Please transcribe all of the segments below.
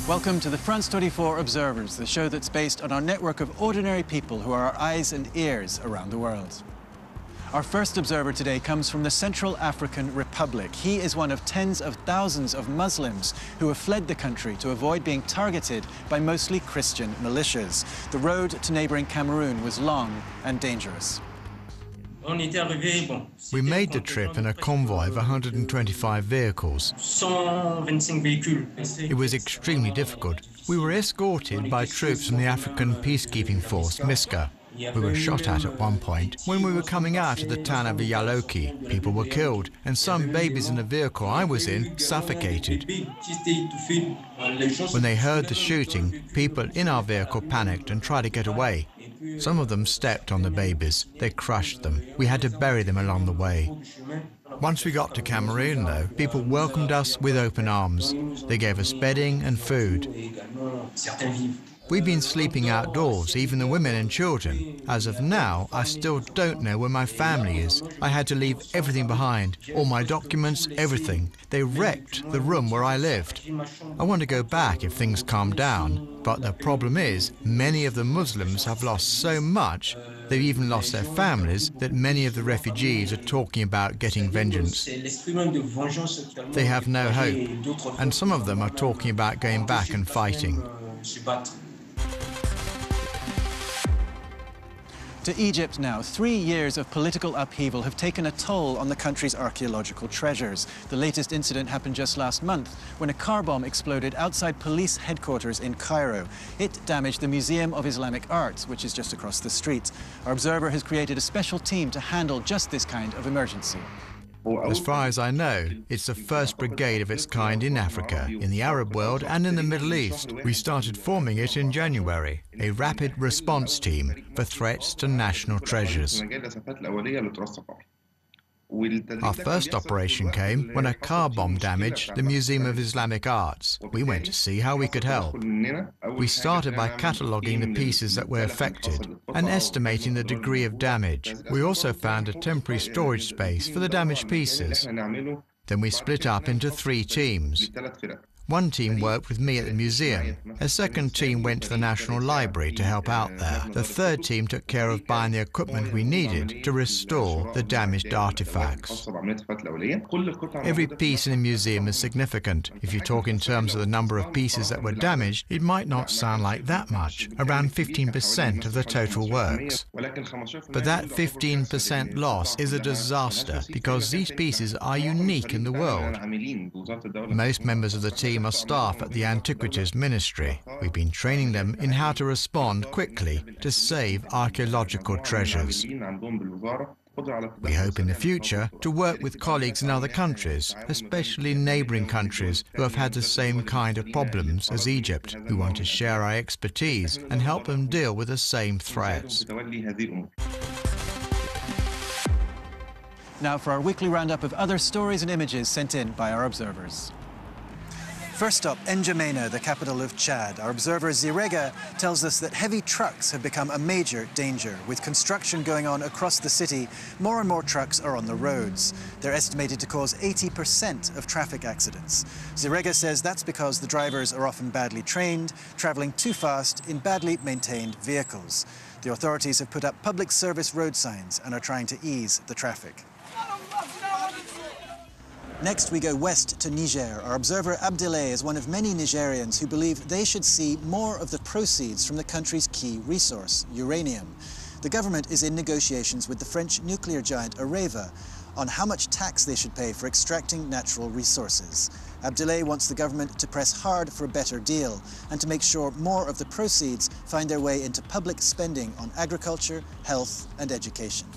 Welcome to the France 24 Observers, the show that's based on our network of ordinary people who are our eyes and ears around the world. Our first observer today comes from the Central African Republic. He is one of tens of thousands of Muslims who have fled the country to avoid being targeted by mostly Christian militias. The road to neighboring Cameroon was long and dangerous. We made the trip in a convoy of 125 vehicles. It was extremely difficult. We were escorted by troops from the African peacekeeping force, MISCA. We were shot at one point. When we were coming out of the town of Yaloki, people were killed, and some babies in the vehicle I was in suffocated. When they heard the shooting, people in our vehicle panicked and tried to get away. Some of them stepped on the babies. They crushed them. We had to bury them along the way. Once we got to Cameroon, though, people welcomed us with open arms. They gave us bedding and food. We've been sleeping outdoors, even the women and children. As of now, I still don't know where my family is. I had to leave everything behind, all my documents, everything. They wrecked the room where I lived. I want to go back if things calm down, but the problem is many of the Muslims have lost so much, they've even lost their families, that many of the refugees are talking about getting vengeance. They have no hope, and some of them are talking about going back and fighting. To Egypt now, 3 years of political upheaval have taken a toll on the country's archaeological treasures. The latest incident happened just last month when a car bomb exploded outside police headquarters in Cairo. It damaged the Museum of Islamic Art, which is just across the street. Our observer has created a special team to handle just this kind of emergency. As far as I know, it's the first brigade of its kind in Africa, in the Arab world and in the Middle East. We started forming it in January, a rapid response team for threats to national treasures. Our first operation came when a car bomb damaged the Museum of Islamic Arts. We went to see how we could help. We started by cataloguing the pieces that were affected and estimating the degree of damage. We also found a temporary storage space for the damaged pieces. Then we split up into 3 teams. One team worked with me at the museum. A second team went to the National Library to help out there. The third team took care of buying the equipment we needed to restore the damaged artifacts. Every piece in the museum is significant. If you talk in terms of the number of pieces that were damaged, it might not sound like that much, around 15% of the total works. But that 15% loss is a disaster because these pieces are unique in the world. Most members of the team are staff at the Antiquities Ministry. We've been training them in how to respond quickly to save archaeological treasures. We hope in the future to work with colleagues in other countries, especially neighbouring countries who have had the same kind of problems as Egypt. We want to share our expertise and help them deal with the same threats. Now for our weekly roundup of other stories and images sent in by our observers. First up, N'Djamena, the capital of Chad. Our observer Zirega tells us that heavy trucks have become a major danger. With construction going on across the city, more and more trucks are on the roads. They're estimated to cause 80% of traffic accidents. Zirega says that's because the drivers are often badly trained, travelling too fast in badly maintained vehicles. The authorities have put up public service road signs and are trying to ease the traffic. Next, we go west to Niger. Our observer Abdelé is one of many Nigerians who believe they should see more of the proceeds from the country's key resource, uranium. The government is in negotiations with the French nuclear giant Areva on how much tax they should pay for extracting natural resources. Abdelé wants the government to press hard for a better deal and to make sure more of the proceeds find their way into public spending on agriculture, health and education.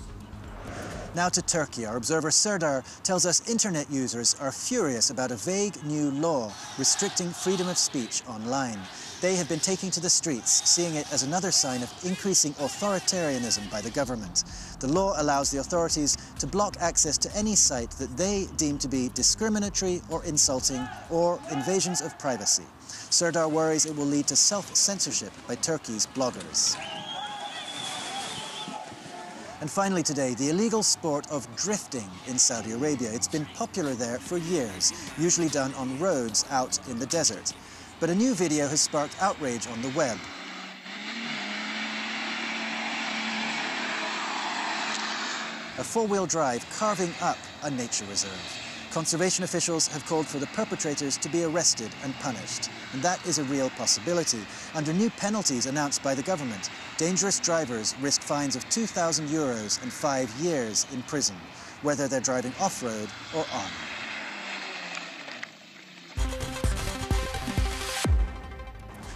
Now to Turkey. Our observer Serdar tells us internet users are furious about a vague new law restricting freedom of speech online. They have been taking to the streets, seeing it as another sign of increasing authoritarianism by the government. The law allows the authorities to block access to any site that they deem to be discriminatory or insulting or invasions of privacy. Serdar worries it will lead to self-censorship by Turkey's bloggers. And finally today, the illegal sport of drifting in Saudi Arabia. It's been popular there for years, usually done on roads out in the desert. But a new video has sparked outrage on the web. A four-wheel drive carving up a nature reserve. Conservation officials have called for the perpetrators to be arrested and punished. And that is a real possibility. Under new penalties announced by the government, dangerous drivers risk fines of €2,000 and 5 years in prison, whether they're driving off-road or on.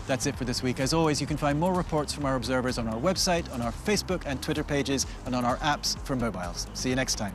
That's it for this week. As always, you can find more reports from our observers on our website, on our Facebook and Twitter pages, and on our apps for mobiles. See you next time.